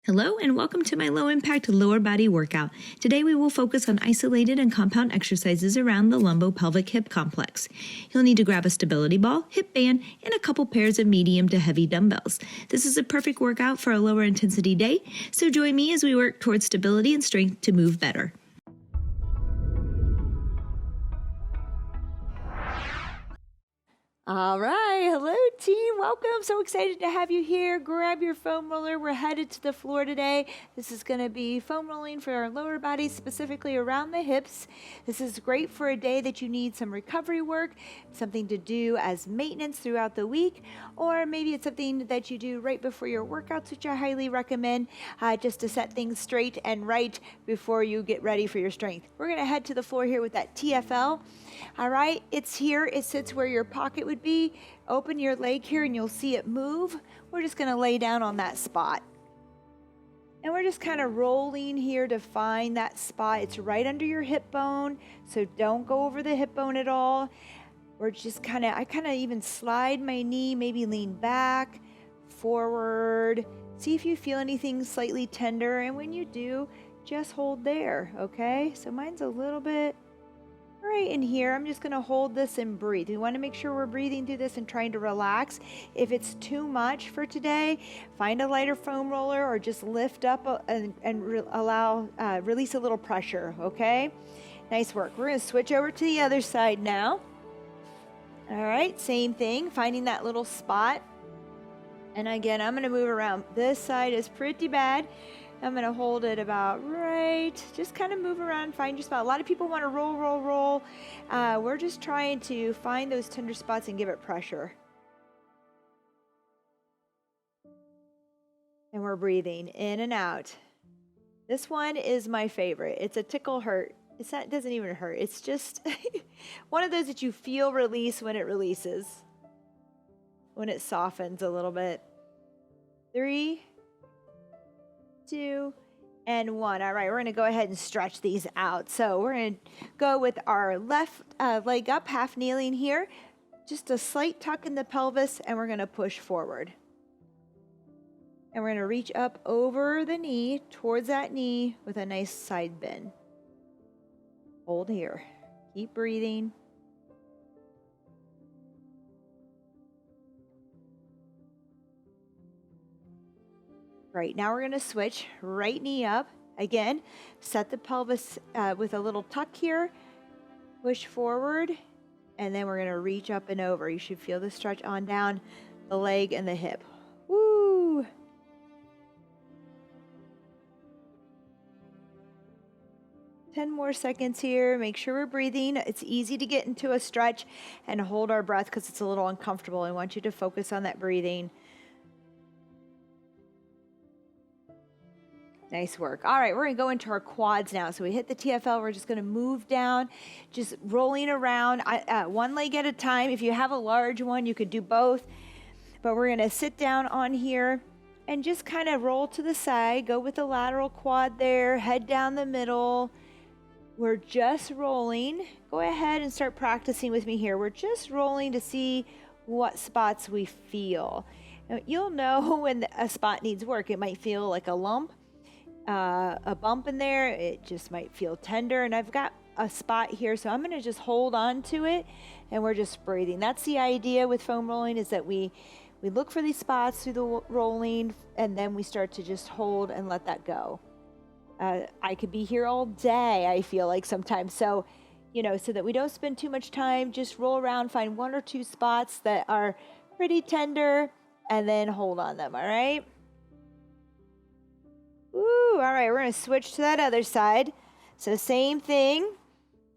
Hello and welcome to my low-impact lower body workout. Today we will focus on isolated and compound exercises around the lumbo-pelvic-hip complex. You'll need to grab a stability ball, hip band, and a couple pairs of medium to heavy dumbbells. This is a perfect workout for a lower intensity day, so join me as we work towards stability and strength to move better. All right, hello team, welcome. So excited to have you here. Grab your foam roller. We're headed to the floor today. This is going to be foam rolling for our lower body, specifically around the hips. This is great for a day that you need some recovery work, something to do as maintenance throughout the week, or maybe it's something that you do right before your workouts, which I highly recommend, just to set things straight and right before you get ready for your strength. We're going to head to the floor here with that TFL. All right, it's here. It sits where your pocket would be. Open your leg here and you'll see it move. We're just going to lay down on that spot. And we're just kind of rolling here to find that spot. It's right under your hip bone, so don't go over the hip bone at all. We're just I kind of even slide my knee, maybe lean back, forward. See if you feel anything slightly tender, and when you do, just hold there, okay? So mine's a little bit right in here. I'm just going to hold this and breathe. We want to make sure we're breathing through this and trying to relax. If it's too much for today, find a lighter foam roller or just lift up and release a little pressure, okay? Nice work. We're going to switch over to the other side now. All right, same thing, finding that little spot. And again, I'm going to move around. This side is pretty bad. I'm going to hold it about right. Just kind of move around, find your spot. A lot of people want to roll. We're just trying to find those tender spots and give it pressure. And we're breathing in and out. This one is my favorite. It's a tickle hurt. It doesn't even hurt. It's just one of those that you feel release when it releases, when it softens a little bit. 3, 2, and 1. All right, we're going to go ahead and stretch these out. So we're going to go with our left leg up, half kneeling here. Just a slight tuck in the pelvis, and we're going to push forward. And we're going to reach up over the knee, towards that knee with a nice side bend. Hold here. Keep breathing. Right, now we're going to switch. Right knee up. Again, set the pelvis with a little tuck here. Push forward. And then we're going to reach up and over. You should feel the stretch on down the leg and the hip. Woo! Ten more seconds here. Make sure we're breathing. It's easy to get into a stretch and hold our breath because it's a little uncomfortable. I want you to focus on that breathing. Nice work. All right, we're going to go into our quads now. So we hit the TFL. We're just going to move down, just rolling around one leg at a time. If you have a large one, you could do both. But we're going to sit down on here and just kind of roll to the side. Go with the lateral quad there. Head down the middle. We're just rolling. Go ahead and start practicing with me here. We're just rolling to see what spots we feel. Now, you'll know when a spot needs work. It might feel like a lump. A bump in there, it just might feel tender, and I've got a spot here, so I'm going to just hold on to it, and we're just breathing. That's the idea with foam rolling, is that we look for these spots through the rolling, and then we start to just hold and let that go. I could be here all day, I feel like sometimes, so so that we don't spend too much time, just roll around, find 1 or 2 spots that are pretty tender, and then hold on them, all right? Ooh, all right, we're going to switch to that other side. So same thing.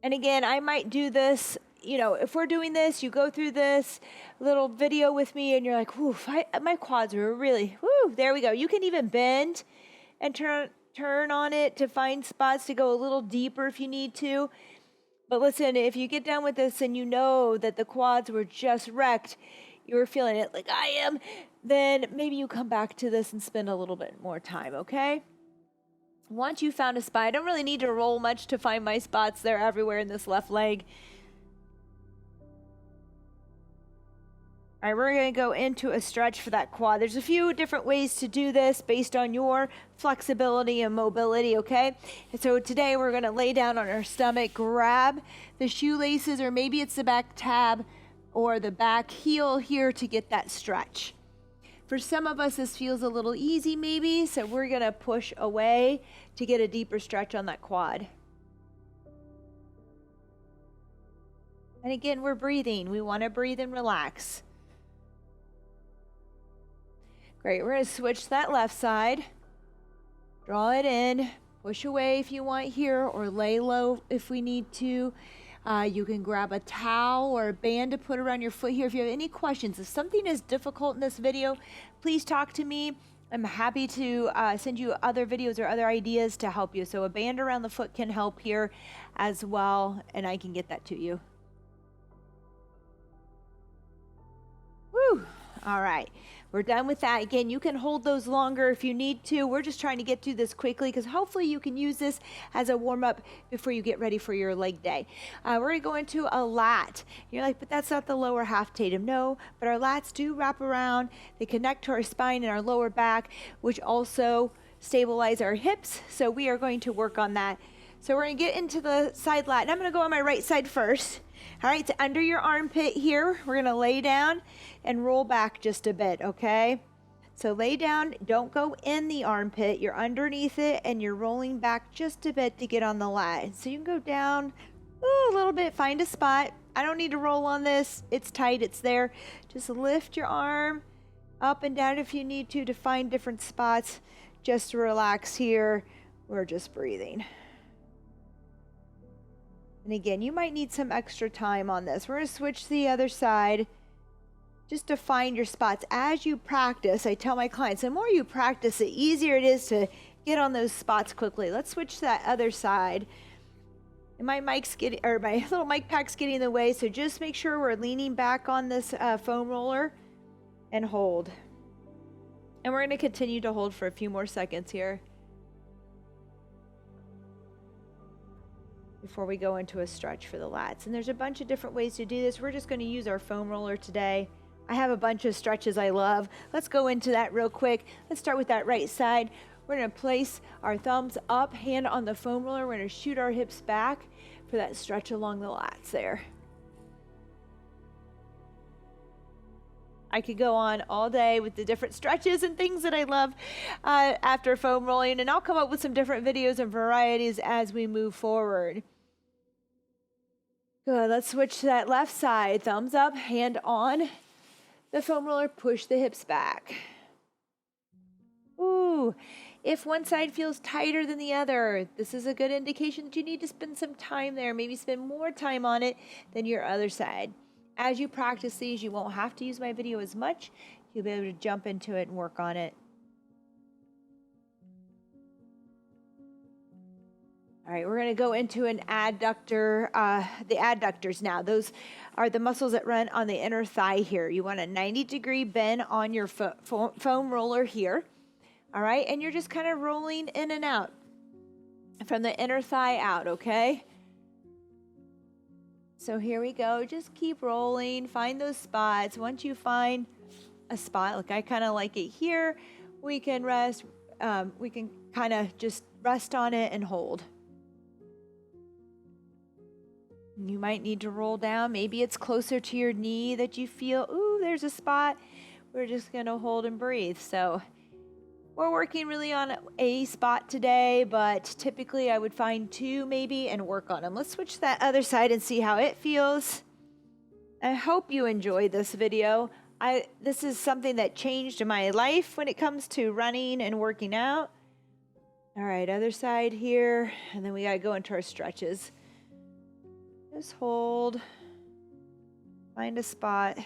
And again, I might do this, if we're doing this, you go through this little video with me and you're like, whoo, my quads are really, whoo, there we go. You can even bend and turn on it to find spots to go a little deeper if you need to. But listen, if you get done with this and you know that the quads were just wrecked, you were feeling it like I am, then maybe you come back to this and spend a little bit more time, okay? Once you found a spot, I don't really need to roll much to find my spots. They're everywhere in this left leg. All right, we're going to go into a stretch for that quad. There's a few different ways to do this based on your flexibility and mobility, okay? And so today we're going to lay down on our stomach, grab the shoelaces, or maybe it's the back tab or the back heel here to get that stretch. For some of us, this feels a little easy maybe, so we're going to push away to get a deeper stretch on that quad. And again, we're breathing. We want to breathe and relax. Great, we're going to switch to that left side. Draw it in, push away if you want here, or lay low if we need to. You can grab a towel or a band to put around your foot here. If you have any questions, if something is difficult in this video, please talk to me. I'm happy to send you other videos or other ideas to help you. So a band around the foot can help here as well, and I can get that to you. Woo! All right. We're done with that. Again, you can hold those longer if you need to. We're just trying to get through this quickly because hopefully you can use this as a warm-up before you get ready for your leg day. We're going to go into a lat. You're like, but that's not the lower half, Tatum. No, but our lats do wrap around. They connect to our spine and our lower back, which also stabilize our hips. So we are going to work on that. So we're going to get into the side lat. And I'm going to go on my right side first. All right, so under your armpit here, we're going to lay down and roll back just a bit, okay? So lay down, don't go in the armpit. You're underneath it, and you're rolling back just a bit to get on the lat. So you can go down a little bit, find a spot. I don't need to roll on this. It's tight, it's there. Just lift your arm up and down if you need to find different spots. Just relax here. We're just breathing. And again, you might need some extra time on this. We're going to switch to the other side just to find your spots. As you practice, I tell my clients, the more you practice, the easier it is to get on those spots quickly. Let's switch to that other side. And my little mic pack's getting in the way, so just make sure we're leaning back on this foam roller and hold. And we're going to continue to hold for a few more seconds here before we go into a stretch for the lats. And there's a bunch of different ways to do this. We're just going to use our foam roller today. I have a bunch of stretches I love. Let's go into that real quick. Let's start with that right side. We're going to place our thumbs up, hand on the foam roller. We're going to shoot our hips back for that stretch along the lats there. I could go on all day with the different stretches and things that I love after foam rolling, and I'll come up with some different videos and varieties as we move forward. Good, let's switch to that left side. Thumbs up, hand on the foam roller, push the hips back. Ooh, if one side feels tighter than the other, this is a good indication that you need to spend some time there, maybe spend more time on it than your other side. As you practice these, you won't have to use my video as much. You'll be able to jump into it and work on it. All right, we're going to go into an adductor, the adductors now. Those are the muscles that run on the inner thigh here. You want a 90-degree bend on your foam roller here. All right, and you're just kind of rolling in and out from the inner thigh out, okay? So here we go. Just keep rolling. Find those spots. Once you find a spot, like I kind of like it here, we can rest. We can kind of just rest on it and hold. You might need to roll down. Maybe it's closer to your knee that you feel, ooh, there's a spot. We're just going to hold and breathe. So we're working really on a spot today, but typically I would find two maybe and work on them. Let's switch to that other side and see how it feels. I hope you enjoyed this video. This is something that changed in my life when it comes to running and working out. All right, other side here, and then we got to go into our stretches. Just hold, find a spot.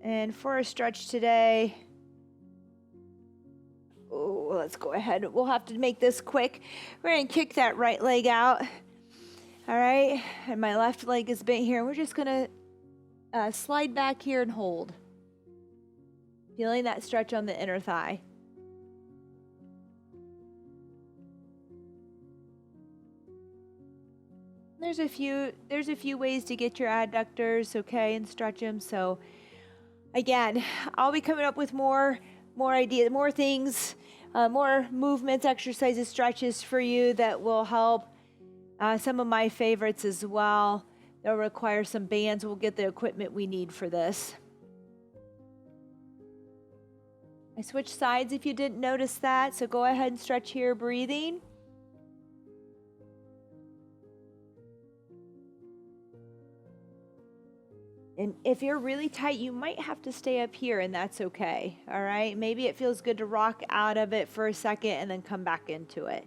And for a stretch today, let's go ahead. We'll have to make this quick. We're going to kick that right leg out. All right, and my left leg is bent here. We're just going to slide back here and hold. Feeling that stretch on the inner thigh. There's a few ways to get your adductors, okay, and stretch them. So again, I'll be coming up with more ideas, more things, more movements, exercises, stretches for you that will help. Some of my favorites as well. They'll require some bands. We'll get the equipment we need for this. I switched sides if you didn't notice that. So go ahead and stretch here, breathing. And if you're really tight, you might have to stay up here, and that's okay, all right? Maybe it feels good to rock out of it for a second and then come back into it.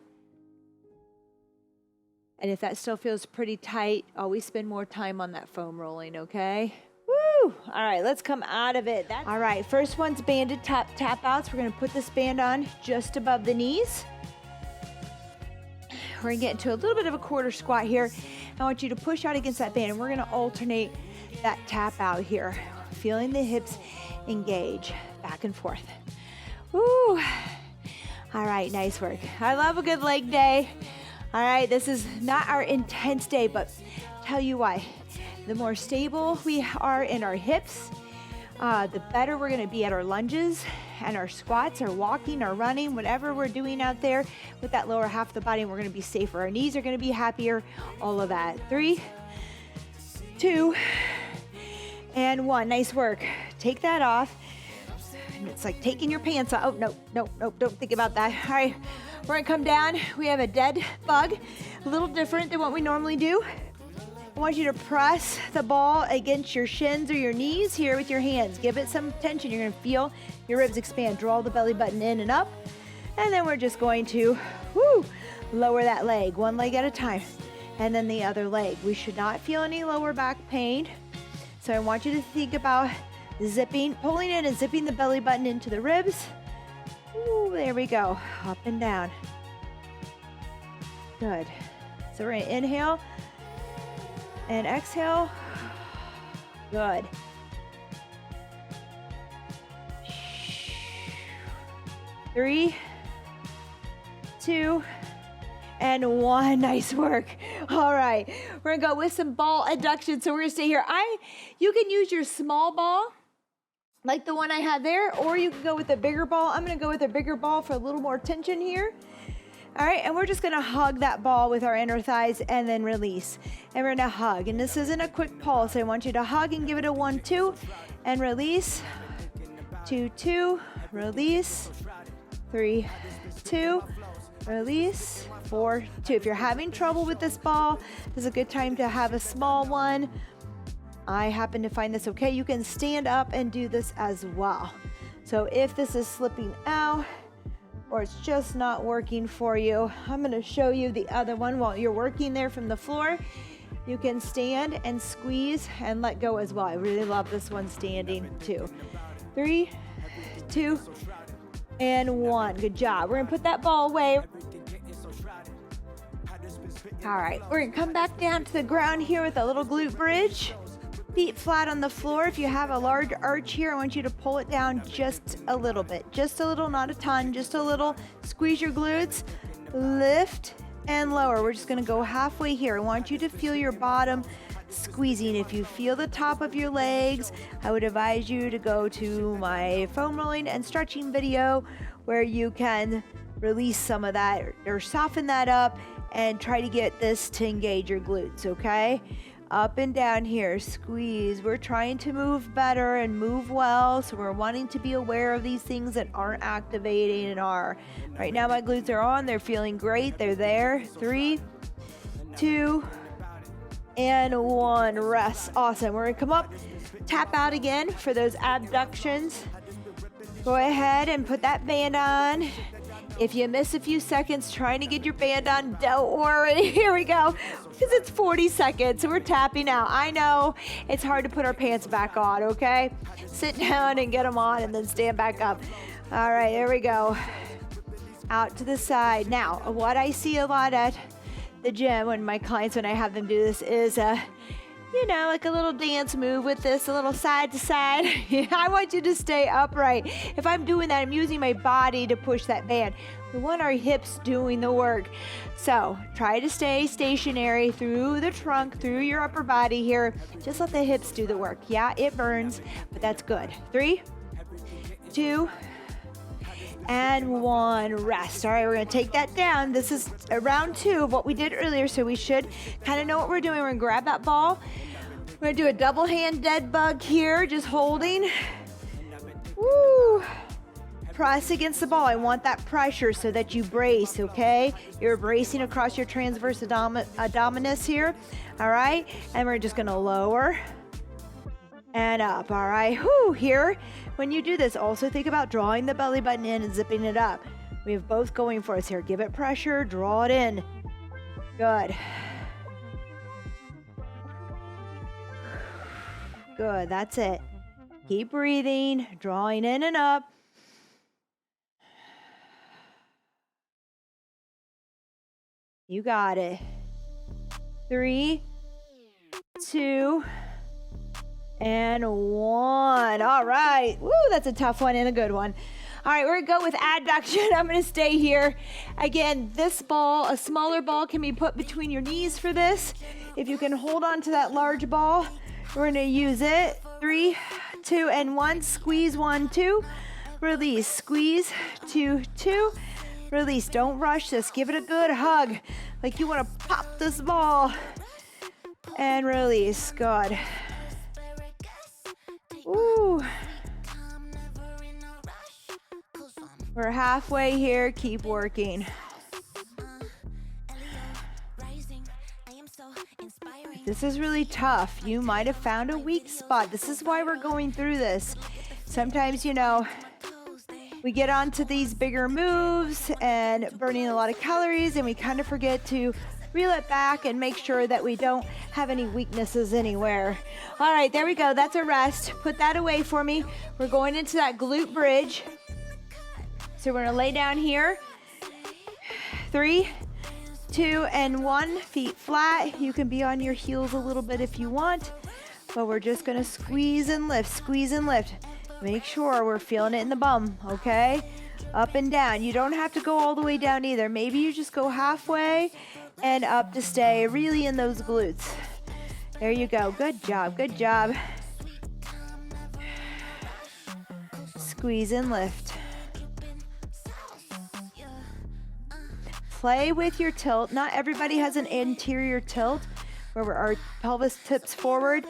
And if that still feels pretty tight, always spend more time on that foam rolling, okay? Woo! All right, let's come out of it. All right, first one's banded tap outs. We're gonna put this band on just above the knees. We're gonna get into a little bit of a quarter squat here. I want you to push out against that band, and we're gonna alternate that tap out here, feeling the hips engage back and forth. Woo! All right, nice work. I love a good leg day. All right, this is not our intense day, but tell you why. The more stable we are in our hips, the better we're gonna be at our lunges and our squats, or walking or running, whatever we're doing out there with that lower half of the body. We're gonna be safer. Our knees are gonna be happier, all of that. 3, 2, and 1. Nice work. Take that off. And it's like taking your pants off. Oh, no, don't think about that. All right, we're gonna come down. We have a dead bug, a little different than what we normally do. I want you to press the ball against your shins or your knees here with your hands. Give it some tension. You're gonna feel your ribs expand. Draw the belly button in and up. And then we're just going to lower that leg, one leg at a time. And then the other leg. We should not feel any lower back pain. So I want you to think about pulling in and zipping the belly button into the ribs. Ooh, there we go. Up and down. Good. So we're gonna inhale and exhale. Good. 3, 2, and 1. Nice work. All right, we're gonna go with some ball adduction. So we're gonna stay here. You can use your small ball, like the one I had there, or you can go with a bigger ball. I'm gonna go with a bigger ball for a little more tension here. All right, and we're just gonna hug that ball with our inner thighs and then release. And we're gonna hug, and this isn't a quick pulse. I want you to hug and give it a 1, 2, and release. 2, 2, release. 3, 2, release. 4, 2. If you're having trouble with this ball, this is a good time to have a small one. I happen to find this okay. You can stand up and do this as well. So if this is slipping out or it's just not working for you, I'm going to show you the other one while you're working there from the floor. You can stand and squeeze and let go as well. I really love this one standing too. 3, 2, and 1. Good job. We're going to put that ball away. All right, we're gonna come back down to the ground here with a little glute bridge. Feet flat on the floor. If you have a large arch here, I want you to pull it down just a little bit. Just a little, not a ton, just a little. Squeeze your glutes, lift and lower. We're just gonna go halfway here. I want you to feel your bottom squeezing. If you feel the top of your legs, I would advise you to go to my foam rolling and stretching video where you can release some of that or soften that up and try to get this to engage your glutes, okay? Up and down here, squeeze. We're trying to move better and move well, so we're wanting to be aware of these things that aren't activating and are. Right now my glutes are on, they're feeling great, they're there. 3, 2, and 1, rest. Awesome, we're gonna come up, tap out again for those abductions. Go ahead and put that band on. If you miss a few seconds trying to get your band on, don't worry. Here we go. Because it's 40 seconds, so we're tapping out. I know it's hard to put our pants back on, okay? Sit down and get them on and then stand back up. All right, here we go. Out to the side. Now, what I see a lot at the gym when I have them do this is you know, like a little dance move with this, a little side to side. I want you to stay upright. If I'm doing that, I'm using my body to push that band. We want our hips doing the work. So try to stay stationary through the trunk, through your upper body here. Just let the hips do the work. Yeah, it burns, but that's good. 3, 2, and 1. Rest. All right, we're going to take that down. This is round 2 of what we did earlier, so we should kind of know what we're doing. We're going to grab that ball. We're going to do a double hand dead bug here, just holding. Woo! Press against the ball. I want that pressure so that you brace, okay? You're bracing across your transverse abdominis here, all right? And we're just going to lower and up, all right? Whoo, here. When you do this, also think about drawing the belly button in and zipping it up. We have both going for us here. Give it pressure, draw it in. Good. Good, that's it. Keep breathing, drawing in and up. You got it. 3, 2, and 1. All right. Woo, that's a tough one and a good one. All right, we're gonna go with adduction. I'm gonna stay here. Again, this ball, a smaller ball, can be put between your knees for this. If you can hold on to that large ball, we're gonna use it. 3, 2, and 1. Squeeze 1, 2. Release. Squeeze 2, 2. Release. Don't rush this. Give it a good hug, like you want to pop this ball. And release. Good. Ooh. We're halfway here. Keep working. This is really tough. You might have found a weak spot. This is why we're going through this. Sometimes, you know, we get onto these bigger moves and burning a lot of calories, and we kind of forget to reel it back and make sure that we don't have any weaknesses anywhere. All right, there we go. That's a rest. Put that away for me. We're going into that glute bridge. So we're gonna lay down here. 3, 2, and 1. Feet flat. You can be on your heels a little bit if you want, but we're just gonna squeeze and lift, squeeze and lift. Make sure we're feeling it in the bum, okay? Up and down. You don't have to go all the way down either. Maybe you just go halfway and up to stay really in those glutes. There you go. Good job. Good job. Squeeze and lift. Play with your tilt. Not everybody has an anterior tilt where our pelvis tips forward.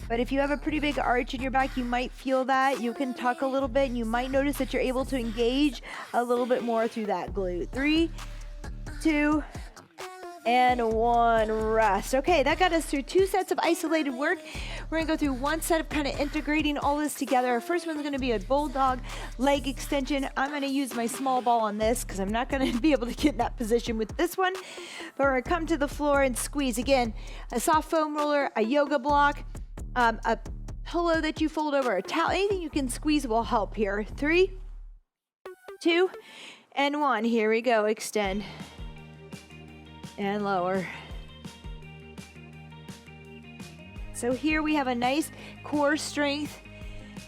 But if you have a pretty big arch in your back, you might feel that. You can tuck a little bit, and you might notice that you're able to engage a little bit more through that glute. 3, 2, and 1. Rest. Okay, that got us through 2 sets of isolated work. We're gonna go through 1 set of kind of integrating all this together. Our first one's gonna be a bulldog leg extension. I'm gonna use my small ball on this because I'm not gonna be able to get in that position with this one. But we're gonna come to the floor and squeeze. Again, a soft foam roller, a yoga block, a pillow that you fold over, a towel, anything you can squeeze will help here. 3, 2, and 1. Here we go. Extend and lower. So here we have a nice core strength,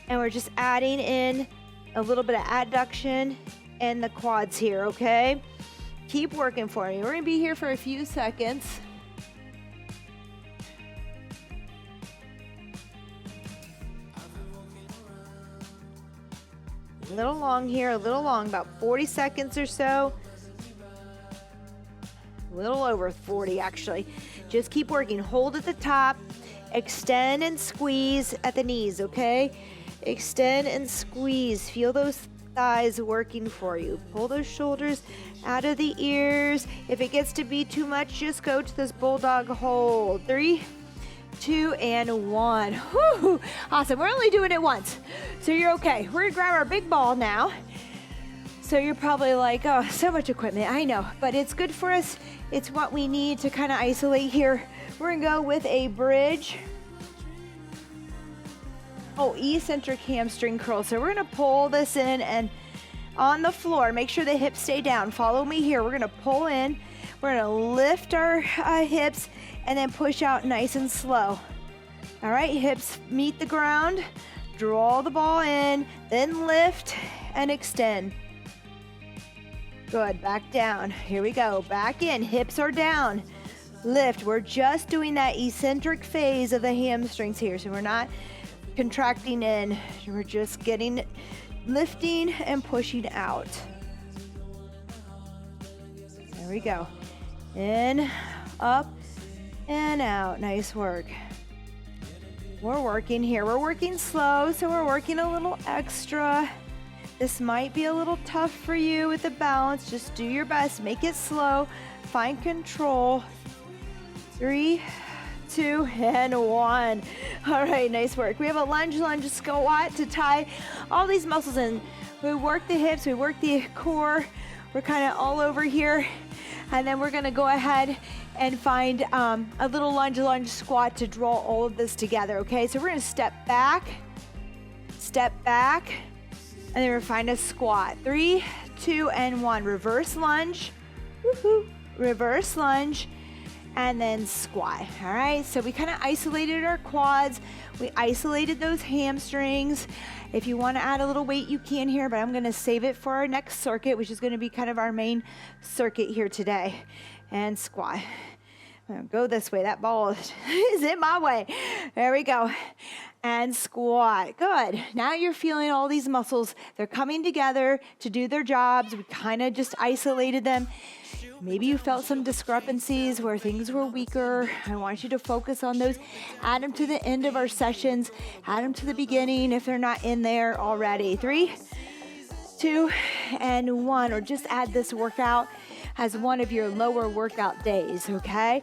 and we're just adding in a little bit of adduction and the quads here, okay? Keep working for me. We're gonna be here for a few seconds. A little long here, a little long, about 40 seconds or so. A little over 40 actually. Just keep working. Hold at the top, extend and squeeze at the knees, okay? Extend and squeeze. Feel those thighs working for you. Pull those shoulders out of the ears. If it gets to be too much, just go to this bulldog hold. 3, 2, and 1. Whew. Awesome. We're only doing it once, so you're okay. We're gonna grab our big ball now. So you're probably like, oh, so much equipment. I know, but it's good for us. It's what we need to kind of isolate here. We're gonna go with a bridge. Oh, eccentric hamstring curl. So we're gonna pull this in and on the floor, make sure the hips stay down. Follow me here. We're gonna pull in. We're gonna lift our hips and then push out nice and slow. All right, hips meet the ground. Draw the ball in, then lift and extend. Good, back down. Here we go, back in, hips are down. Lift, we're just doing that eccentric phase of the hamstrings here, so we're not contracting in, we're just lifting and pushing out. There we go. In, up, and out. Nice work. We're working here. We're working slow, so we're working a little extra. This might be a little tough for you with the balance. Just do your best. Make it slow. Find control. 3, 2, and 1. All right, nice work. We have a lunge-lunge-squat to tie all these muscles in. We work the hips, we work the core. We're kind of all over here. And then we're gonna go ahead and find a little lunge-lunge-squat to draw all of this together, okay? So we're gonna step back, and then we're gonna find a squat. 3, 2, and 1. Reverse lunge, woohoo, reverse lunge, and then squat. All right, so we kind of isolated our quads. We isolated those hamstrings. If you want to add a little weight, you can here, but I'm going to save it for our next circuit, which is going to be kind of our main circuit here today. And squat. I'm going to go this way. That ball is in my way. There we go. And squat. Good. Now you're feeling all these muscles. They're coming together to do their jobs. We kind of just isolated them. Maybe you felt some discrepancies where things were weaker. I want you to focus on those. Add them to the end of our sessions. Add them to the beginning if they're not in there already. 3, 2, and 1. Or just add this workout as one of your lower workout days, okay?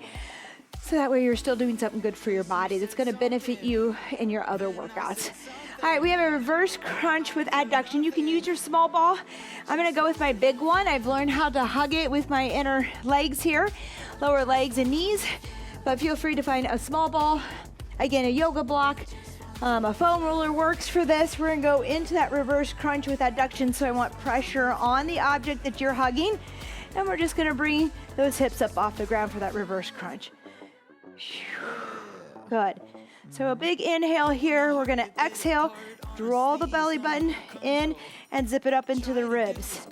So that way you're still doing something good for your body that's going to benefit you in your other workouts. All right, we have a reverse crunch with adduction. You can use your small ball. I'm gonna go with my big one. I've learned how to hug it with my inner legs here, lower legs and knees, but feel free to find a small ball. Again, a yoga block, a foam roller works for this. We're gonna go into that reverse crunch with adduction, so I want pressure on the object that you're hugging, and we're just gonna bring those hips up off the ground for that reverse crunch. Good. So a big inhale here. We're gonna exhale, draw the belly button in and zip it up into the ribs.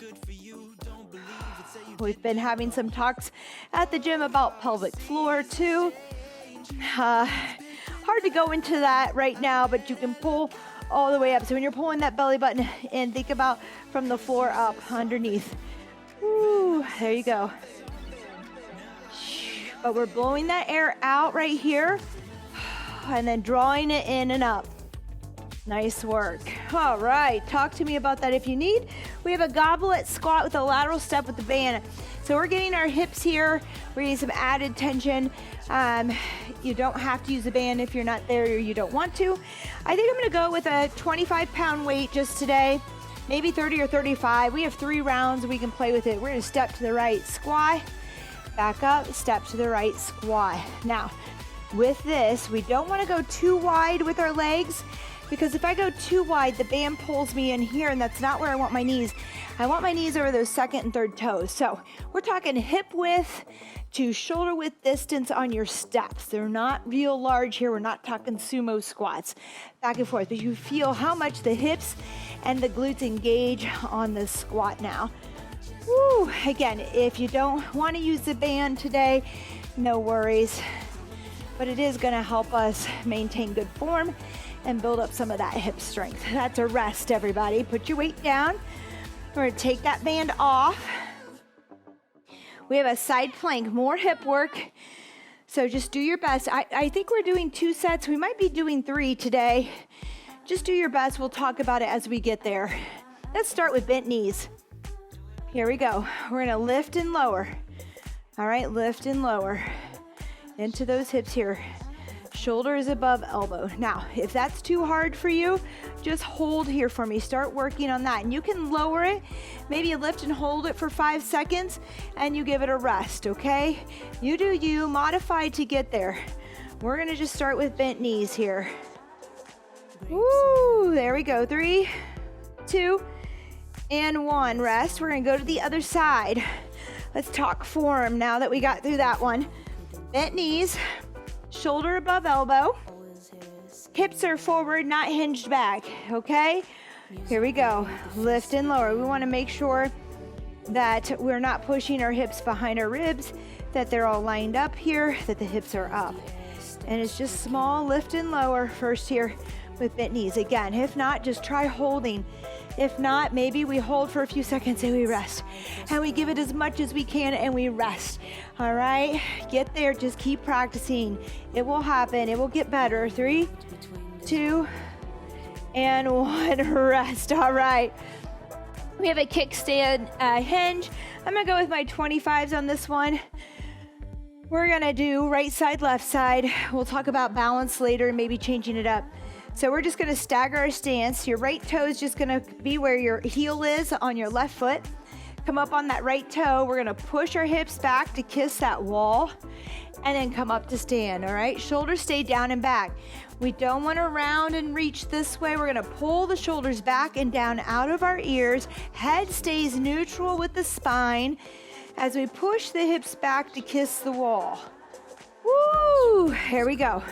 We've been having some talks at the gym about pelvic floor too. Hard to go into that right now, but you can pull all the way up. So when you're pulling that belly button in, think about from the floor up underneath. Woo, there you go. But we're blowing that air out right here. And then drawing it in and up. Nice work. All right, talk to me about that if you need. We have a goblet squat with a lateral step with the band. So we're getting our hips here. We're getting some added tension. You don't have to use a band if you're not there or you don't want to. I think I'm gonna go with a 25-pound weight just today, maybe 30 or 35. We have 3 rounds, we can play with it. We're gonna step to the right, squat, back up, step to the right, squat. Now, with this, we don't want to go too wide with our legs, because if I go too wide, the band pulls me in here, and that's not where I want my knees. I want my knees over those second and third toes. So we're talking hip width to shoulder width distance on your steps. They're not real large here. We're not talking sumo squats back and forth, but you feel how much the hips and the glutes engage on this squat now. Woo! Again, if you don't want to use the band today, no worries. But it is going to help us maintain good form and build up some of that hip strength. That's a rest, everybody. Put your weight down. We're going to take that band off. We have a side plank, more hip work. So just do your best. I think we're doing 2 sets. We might be doing 3 today. Just do your best. We'll talk about it as we get there. Let's start with bent knees. Here we go. We're going to lift and lower. All right, lift and lower. Into those hips here. Shoulder is above elbow. Now, if that's too hard for you, just hold here for me. Start working on that. And you can lower it. Maybe you lift and hold it for 5 seconds and you give it a rest, okay? You do you, modify to get there. We're gonna just start with bent knees here. Woo, there we go. 3, 2, and 1. Rest. We're gonna go to the other side. Let's talk form now that we got through that one. Bent knees, shoulder above elbow. Hips are forward, not hinged back, okay? Here we go. Lift and lower. We want to make sure that we're not pushing our hips behind our ribs, that they're all lined up here, that the hips are up. And it's just small lift and lower first here with bent knees. Again, if not, just try holding. If not, maybe we hold for a few seconds and we rest. And we give it as much as we can and we rest. All right, get there, just keep practicing. It will happen, it will get better. 3, 2, and 1, rest. All right. We have a kickstand hinge. I'm gonna go with my 25s on this one. We're gonna do right side, left side. We'll talk about balance later and maybe changing it up. So we're just gonna stagger our stance. Your right toe is just gonna be where your heel is on your left foot. Come up on that right toe. We're gonna push our hips back to kiss that wall and then come up to stand, all right? Shoulders stay down and back. We don't wanna round and reach this way. We're gonna pull the shoulders back and down out of our ears. Head stays neutral with the spine as we push the hips back to kiss the wall. Woo! Here we go.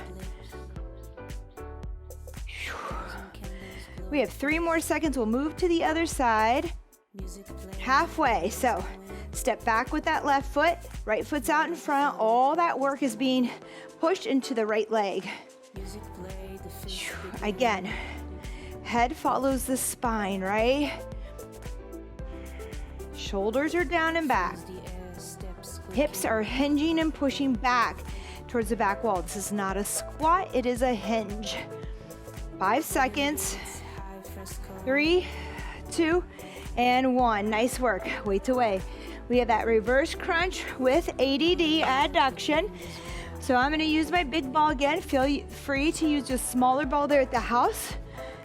We have 3 more seconds. We'll move to the other side. Halfway. So step back with that left foot. Right foot's out in front. All that work is being pushed into the right leg. Again, head follows the spine, right? Shoulders are down and back. Hips are hinging and pushing back towards the back wall. This is not a squat, it is a hinge. 5 seconds. 3, 2, and 1. Nice work. Weights away. We have that reverse crunch with ADD, adduction. So I'm going to use my big ball again. Feel free to use a smaller ball there at the house.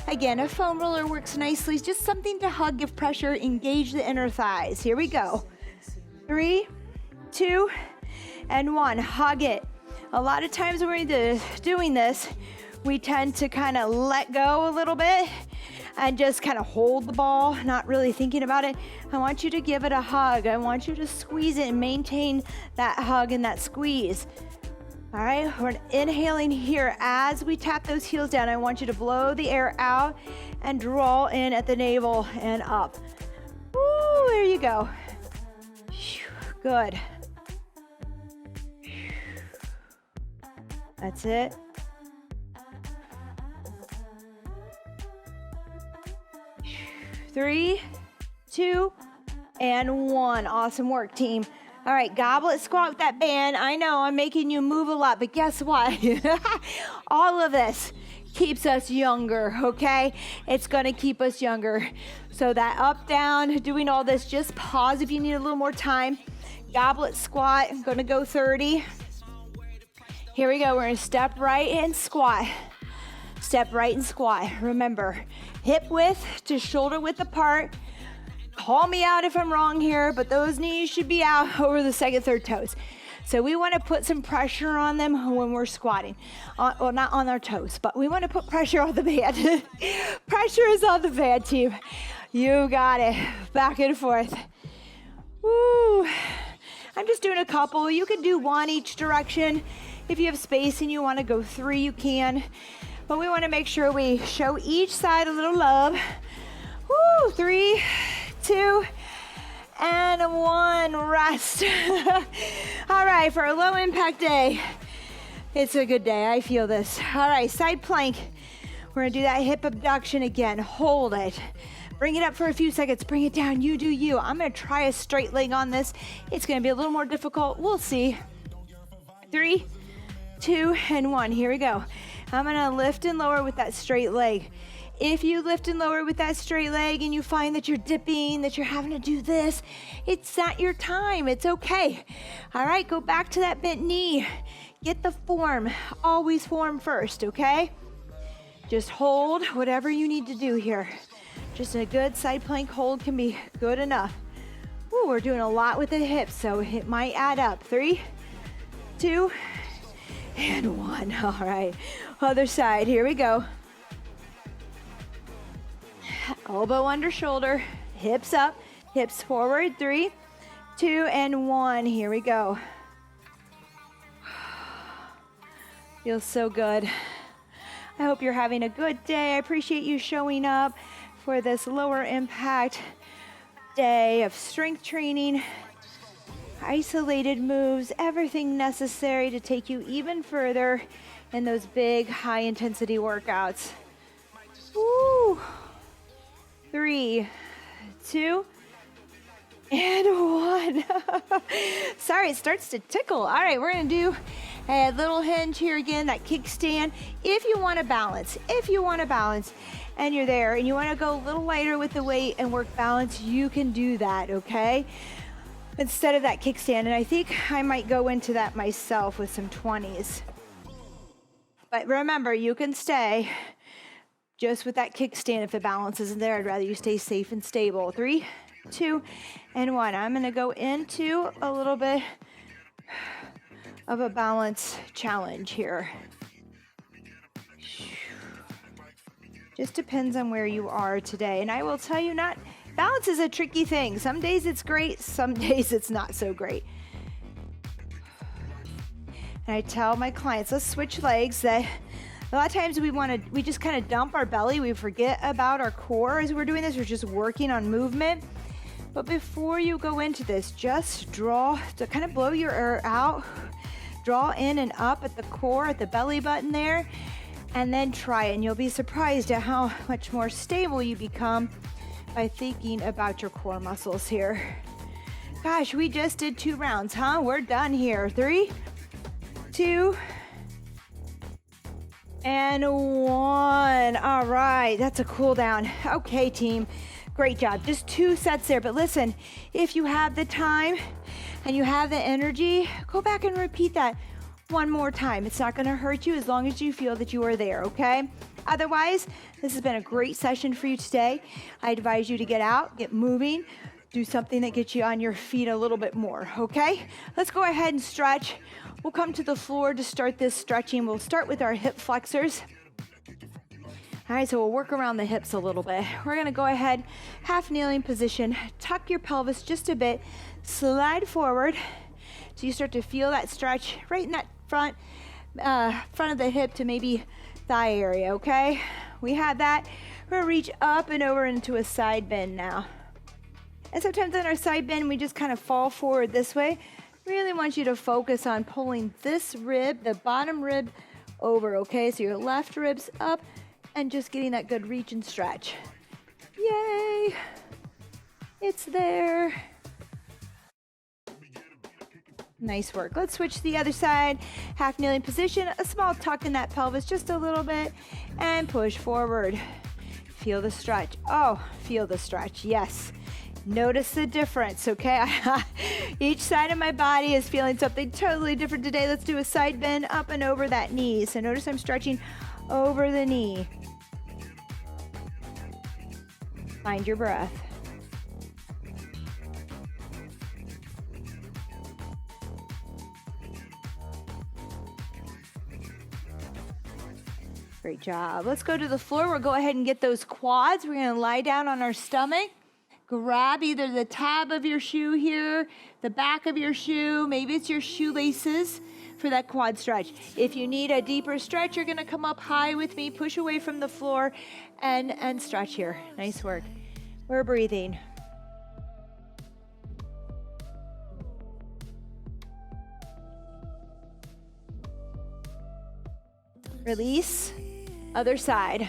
Again, a foam roller works nicely. Just something to hug, give pressure, engage the inner thighs. Here we go. 3, 2, and 1. Hug it. A lot of times when we're doing this, we tend to kind of let go a little bit and just kind of hold the ball, not really thinking about it. I want you to give it a hug. I want you to squeeze it and maintain that hug and that squeeze. All right, we're inhaling here. As we tap those heels down, I want you to blow the air out and draw in at the navel and up. Woo, there you go. Good. That's it. Three, 2, and 1. Awesome work, team. All right, goblet squat with that band. I know I'm making you move a lot, but guess what? All of this keeps us younger, okay? It's gonna keep us younger. So that up, down, doing all this, just pause if you need a little more time. Goblet squat, I'm gonna go 30. Here we go, we're gonna step right and squat. Step right and squat. Remember, hip width to shoulder width apart. Call me out if I'm wrong here, but those knees should be out over the second, third toes. So we want to put some pressure on them when we're squatting. Well, not on our toes, but we want to put pressure on the band. Pressure is on the band, team. You got it. Back and forth. Woo. I'm just doing a couple. You can do 1 each direction. If you have space and you want to go 3, you can. But we want to make sure we show each side a little love. Woo. 3, 2, and 1. Rest. All right, for a low impact day, it's a good day. I feel this. All right, side plank. We're gonna do that hip abduction again. Hold it. Bring it up for a few seconds. Bring it down. You do you. I'm gonna try a straight leg on this. It's gonna be a little more difficult. We'll see. 3, 2, and 1. Here we go. I'm gonna lift and lower with that straight leg. If you lift and lower with that straight leg and you find that you're dipping, that you're having to do this, it's not your time. It's okay. All right, go back to that bent knee. Get the form. Always form first, okay? Just hold whatever you need to do here. Just a good side plank hold can be good enough. Ooh, we're doing a lot with the hips, so it might add up. 3, 2, and 1. All right, other side. Here we go. Elbow under shoulder, hips up, hips forward. 3, 2, and 1. Here we go. Feels so good. I hope you're having a good day. I appreciate you showing up for this lower impact day of strength training, isolated moves, everything necessary to take you even further in those big high intensity workouts. Woo! 3, 2, and 1. Sorry, it starts to tickle. All right, we're gonna do a little hinge here again, that kickstand. If you wanna balance, and you're there and you wanna go a little lighter with the weight and work balance, you can do that, okay? Instead of that kickstand, and I think I might go into that myself with some 20s. But remember, you can stay just with that kickstand if the balance isn't there. I'd rather you stay safe and stable. 3, 2, and 1. I'm gonna go into a little bit of a balance challenge here. Just depends on where you are today. And I will tell you, balance is a tricky thing. Some days it's great, some days it's not so great. And I tell my clients, let's switch legs. That a lot of times we just kind of dump our belly. We forget about our core as we're doing this. We're just working on movement. But before you go into this, just draw, to kind of blow your air out, draw in and up at the core, at the belly button there, and then try it. And you'll be surprised at how much more stable you become by thinking about your core muscles here. Gosh, we just did 2 rounds, huh? We're done here. 3, 2, and 1. All right, that's a cool down. Okay, team, great job. Just 2 sets there, but listen, if you have the time and you have the energy, go back and repeat that 1 more time. It's not gonna hurt you as long as you feel that you are there, okay? Otherwise, this has been a great session for you today. I advise you to get out, get moving, do something that gets you on your feet a little bit more, okay? Let's go ahead and stretch. We'll come to the floor to start this stretching. We'll start with our hip flexors. All right, so we'll work around the hips a little bit. We're gonna go ahead, half kneeling position, tuck your pelvis just a bit, slide forward so you start to feel that stretch right in that front of the hip to maybe thigh area, okay? We have that. We're gonna reach up and over into a side bend now. And sometimes in our side bend, we just kind of fall forward this way. Really want you to focus on pulling this rib, the bottom rib, over, okay? So your left rib's up and just getting that good reach and stretch. Yay! It's there. Nice work. Let's switch to the other side. Half kneeling position, a small tuck in that pelvis, just a little bit, and push forward. Feel the stretch. Oh, feel the stretch. Yes. Notice the difference, okay? Each side of my body is feeling something totally different today. Let's do a side bend up and over that knee. So notice I'm stretching over the knee. Find your breath. Great job. Let's go to the floor. We'll go ahead and get those quads. We're gonna lie down on our stomach. Grab either the tab of your shoe here, the back of your shoe, maybe it's your shoelaces for that quad stretch. If you need a deeper stretch, you're gonna come up high with me, push away from the floor, and stretch here. Nice work. We're breathing. Release. Other side.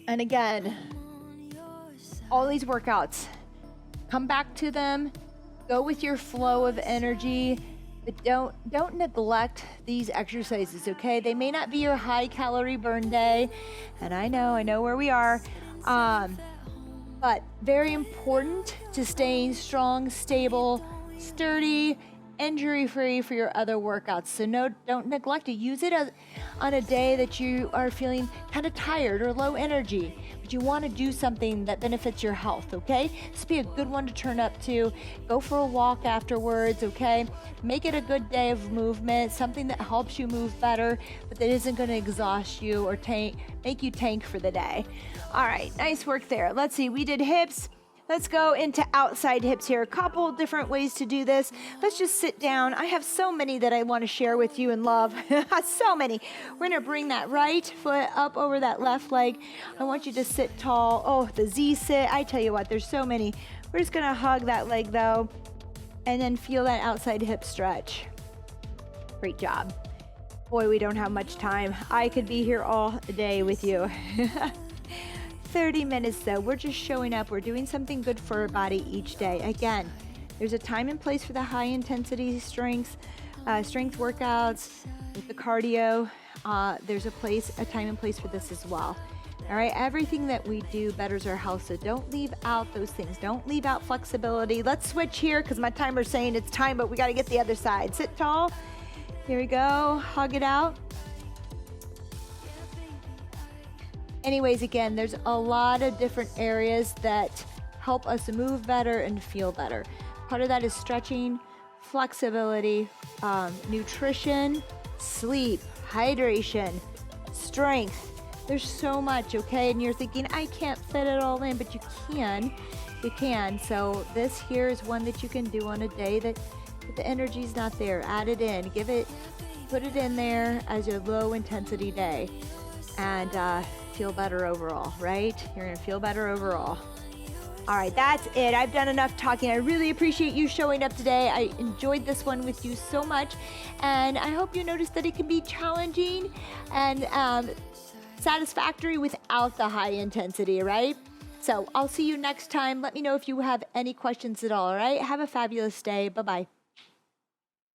And again, all these workouts, come back to them, go with your flow of energy, but don't neglect these exercises, okay? They may not be your high calorie burn day, and I know where we are, but very important to staying strong, stable, sturdy, injury-free for your other workouts. So don't neglect it. Use it on a day that you are feeling kind of tired or low energy, but you want to do something that benefits your health, okay? This be a good one to turn up to. Go for a walk afterwards, okay? Make it a good day of movement, something that helps you move better, but that isn't going to exhaust you or make you tank for the day. All right, nice work there. Let's see, we did hips. Let's go into outside hips here. A couple different ways to do this. Let's just sit down. I have so many that I want to share with you and love. So many. We're going to bring that right foot up over that left leg. I want you to sit tall. Oh, the Z sit. I tell you what, there's so many. We're just going to hug that leg though, and then feel that outside hip stretch. Great job. Boy, we don't have much time. I could be here all day with you. 30 minutes though, we're just showing up. We're doing something good for our body each day. Again, there's a time and place for the high intensity strength workouts, with the cardio. There's a time and place for this as well. All right, everything that we do betters our health, so don't leave out those things. Don't leave out flexibility. Let's switch here because my timer's saying it's time, but we got to get the other side. Sit tall. Here we go. Hug it out. Anyways, again, there's a lot of different areas that help us move better and feel better. Part of that is stretching, flexibility, nutrition, sleep, hydration, strength. There's so much, okay? And you're thinking, I can't fit it all in, but you can. You can. So this here is one that you can do on a day that the energy's not there. Add it in. Put it in there as your low intensity day. And feel better overall, right? You're gonna feel better overall. All right, that's it. I've done enough talking. I really appreciate you showing up today. I enjoyed this one with you so much, and I hope you noticed that it can be challenging and satisfactory without the high intensity, right? So I'll see you next time. Let me know if you have any questions at all right? Have a fabulous day. Bye-bye.